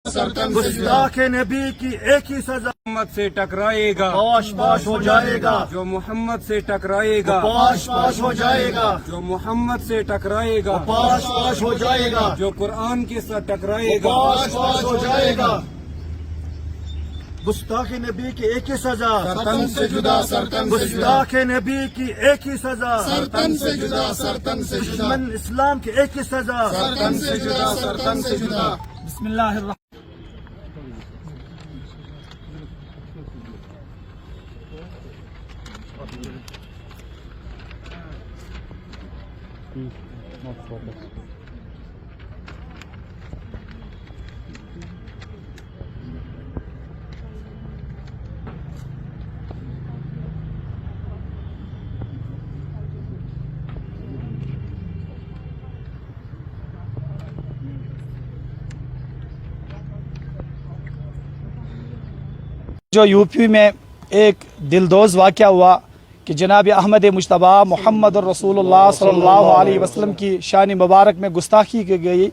गुस्ताख नबी की एक ही सजा, मोहम्मद से टकराएगा पाश पाश हो जाएगा, जो मोहम्मद से टकराएगा, पाश पाश हो जाएगा, जो मोहम्मद से टकराएगा, पाश पाश हो जाएगा, जो कुरान के साथ टकराएगा, पाश पाश हो जाएगा। गुस्ताख नबी की एक ही सजा, सरतन से जुदा, सरतन से जुदा, गुस्ताख नबी की एक ही सजा, सरतन से जुदा, सरतन से जुदा, दुश्मन इस्लाम की एक ही सजा। सरतन से जुदा, सरतन से जुदा। बिस्मिल्लाह। जो यूपी में एक दिलदोज़ वाक़या हुआ कि जनाब अहमद मुश्तबा मोहम्मद रसूलुल्लाह सल्लल्लाहु अलैहि वसल्लम की शान मुबारक में गुस्ताखी की गई।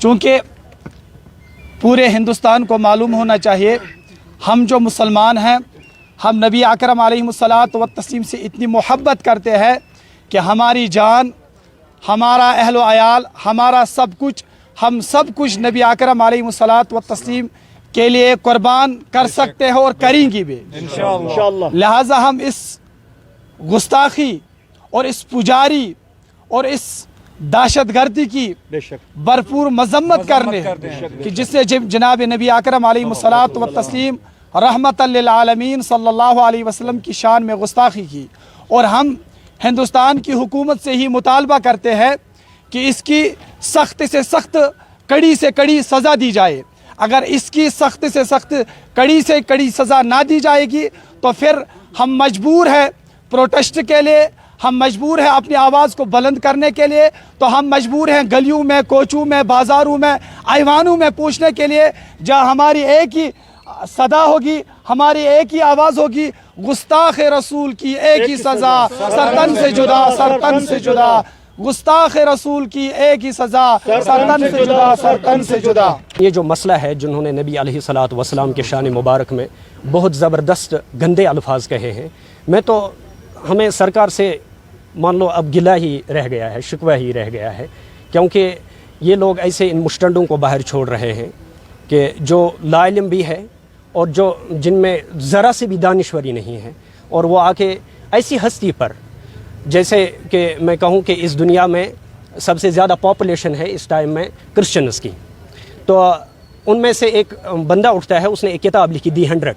चूँकि पूरे हिंदुस्तान को मालूम होना चाहिए, हम जो मुसलमान हैं, हम नबी अकरम अलैहिस्सलात व तस्लीम से इतनी मोहब्बत करते हैं कि हमारी जान, हमारा अहलो अयाल, हमारा सब कुछ, हम सब कुछ नबी अकरम अलैहिस्सलात व तस्लीम के लिए कुर्बान कर सकते हैं और करेंगी भी इंशाअल्लाह। लिहाजा हम इस गुस्ताखी और इस पुजारी और इस दहशतगर्दी की भरपूर मजम्मत करने कि जिससे जनाब नबी अकरम अलैहिस्सलात व तस्लीम रहमतल लिल आलमीन सल्लल्लाहु अलैहि वसल्लम की शान में गुस्ताखी की। और हम हिंदुस्तान की हुकूमत से ही मुतालबा करते हैं कि इसकी सख्त से सख्त, कड़ी से कड़ी सज़ा दी जाए। अगर इसकी सख्त से सख्त, कड़ी से कड़ी सज़ा ना दी जाएगी तो फिर हम मजबूर हैं प्रोटेस्ट के लिए, हम मजबूर हैं अपनी आवाज़ को बुलंद करने के लिए। तो हम मजबूर हैं गलियों में, कोचों में, बाज़ारों में, ऐवानों में पूछने के लिए, जहाँ हमारी एक ही सदा होगी, हमारी एक ही आवाज़ होगी, गुस्ताख रसूल की एक ही सज़ा, सरतन से जुदा, सरतन से जुदा, गुस्ताख रसूल की एक ही सज़ा, सरतन से जुदा, सरतन से जुदा। ये जो मसला है, जिन्होंने नबी अलैहिस्सलातु वस्सलाम के शान मुबारक में बहुत ज़बरदस्त गंदे अल्फाज कहे हैं, मैं तो हमें सरकार से मान लो अब गिला ही रह गया है, शिकवा ही रह गया है, क्योंकि ये लोग ऐसे इन मुस्टंडों को बाहर छोड़ रहे हैं कि जो लाइल्म भी है और जो जिनमें ज़रा से भी दानिश्वरी नहीं है, और वो आके ऐसी हस्ती पर, जैसे कि मैं कहूँ कि इस दुनिया में सबसे ज़्यादा पॉपुलेशन है इस टाइम में क्रिश्चियंस की, तो उनमें से एक बंदा उठता है, उसने एक किताब लिखी दी 100,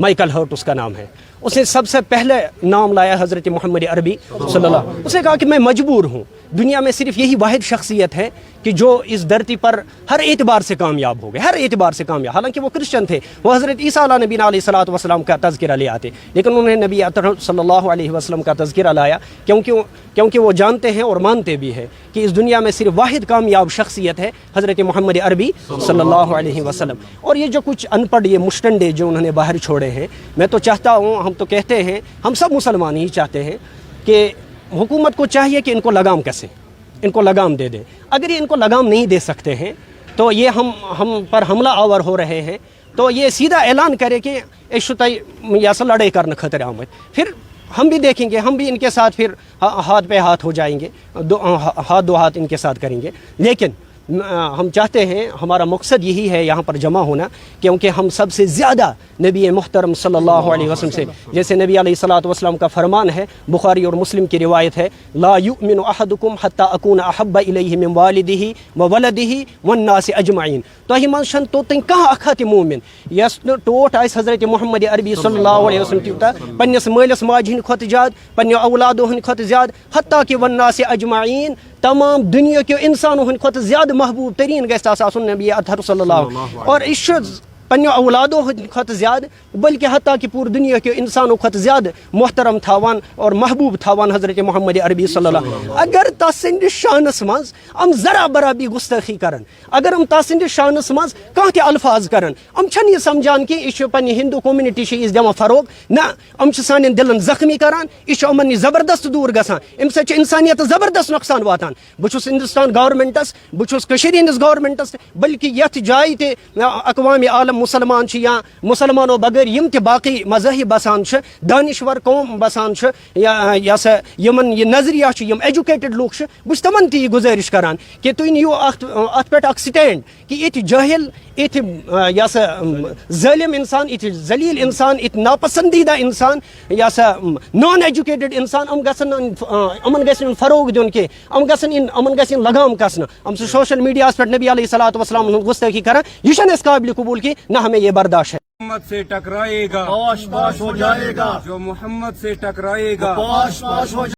माइकल हर्ट उसका नाम है। उसने सबसे पहले नाम लाया हज़रत मोहम्मद अरबी सल्लल्लाहु। उसने कहा कि मैं मजबूर हूँ, दुनिया में सिर्फ यही वाहिद शख्सियत है कि जो इस धरती पर हर एतबार से कामयाब हो गए, हर एतबार से कामयाब। हालांकि वो क्रिश्चियन थे, वो हज़रत ईसा नबी अलैहिस्सलातु वस्सलाम का तज़किरा ले आते, लेकिन उन्होंने नबी सल्लल्लाहु अलैहि वसल्लम का तज़किरा लाया क्योंकि वो जानते हैं और मानते भी हैं कि इस दुनिया में सिर्फ वाहिद कामयाब शख्सियत है हज़रत मोहम्मद अरबी सल्लल्लाहु अलैहि वसल्लम। और ये जो कुछ अनपढ़, ये मुस्टंडे जो उन्होंने बाहर छोड़े हैं, मैं तो चाहता हूँ, हम तो कहते हैं, हम सब मुसलमान ही चाहते हैं कि हुकूमत को चाहिए कि इनको लगाम कसे, इनको लगाम दे दें। अगर ये इनको लगाम नहीं दे सकते हैं तो ये हम पर हमला आवर हो रहे हैं, तो ये सीधा ऐलान करे कि इश्तई यास लड़ाई करना खतरे आमद, फिर हम भी देखेंगे, हम भी इनके साथ फिर हाथ पे हाथ हो जाएंगे, हाथ दो हाथ इनके साथ करेंगे। लेकिन हम चाहते हैं, हमारा मकसद यही है यहाँ पर जमा होना, क्योंकि हम सबसे ज़्यादा नबी मुहतरम सल्लल्लाहु अलैहि वसल्लम से, जैसे नबी अलैहिस्सलातु वस्सलाम का फरमान है, बुखारी और मुस्लिम की रिवायत है, ला युमिनु अहदुकुम हत्ता अकून अहब्बा इलैहि मिन वालिदिही व वलदिही वन्नासि अजमईन। तो ही मनशन तो तिन कहाँ अखत मोमिन यस टोट आस हज़रत मोहम्मद अरबी सल्लल्लाहु अलैहि वसल्लम त्यूता पन्नस मालिस माज हिंद खोत ज़्यादा, पन्ने औलादों हिंद खोत ज़्यादा, हत्ता कि वन्नासि अजमईन, तमाम दुनिया के इंसानों हिंद खोत ज़्यादा महबूब तरीन गैस आसन नबी अतहर सल्लल्लाहु। और इस پنو اولادوں کھت زیادہ بلکہ حتیٰ کہ پور دنیا کے انسانوں کھت زیادہ محترم تھاوان اور محبوب تھاوان حضرت محمد عربی صلی اللہ علیہ وسلم. اگر تسند شانس مز ام ذرا برابی گستاخی کرن، اگر ام تسند شانس مز کانٛہہ تہِ الفاظ کرن، ام چھن یہ سمجھان کہ یہ پنہ ہندو کومنٹی دِوان فروغ، نہ ام سانین دلن زخمی کران، یہ امن زبردست دور گژھان، ام سۭتۍ چھِ انسانیت زبردست نقصان واتان. بہٕ چھُس ہندوستان گورمنٹس، بہٕ چھُس کٔشیٖرِ ہٕنٛدِس گورمنٹس بلکہ یتھ جایہِ تہِ اقوام عالم مسلمان چھِ یا مسلمانوں بغیر یم تہِ باقی مذاہب بسان چھِ، دانشور قوم بسان چھِ، یا سا یمن یہ نظریہ چھُ، یم ایجوکیٹڈ لوک چھِ، بہٕ چھُس تمن تہِ یہ گزٲرش کران کہ تُہۍ نِیِو اتھ پٮ۪ٹھ اکھ سٹینڈ کہ یتھ جٲہل، یتھ یا سا ظٲلم انسان، یتھ ذلیل انسان، یتھ ناپسندیدہ انسان، یا سا نان ایجوکیٹڈ انسان، امن گژھِ فروغ دیُن کہ امن گژھِ لگام کسنہٕ. ام سے سوشل میڈیا پہ نبی علیہ الصلوۃ والسلام گستاخی کران، یہ چھنہٕ اس قابل قبول کی، نہ ہمیں یہ برداشت ہے. محمد سے ٹکرائے گا پاش پاش ہو جائے گا، جو محمد سے ٹکرائے گا پاش پاش ہو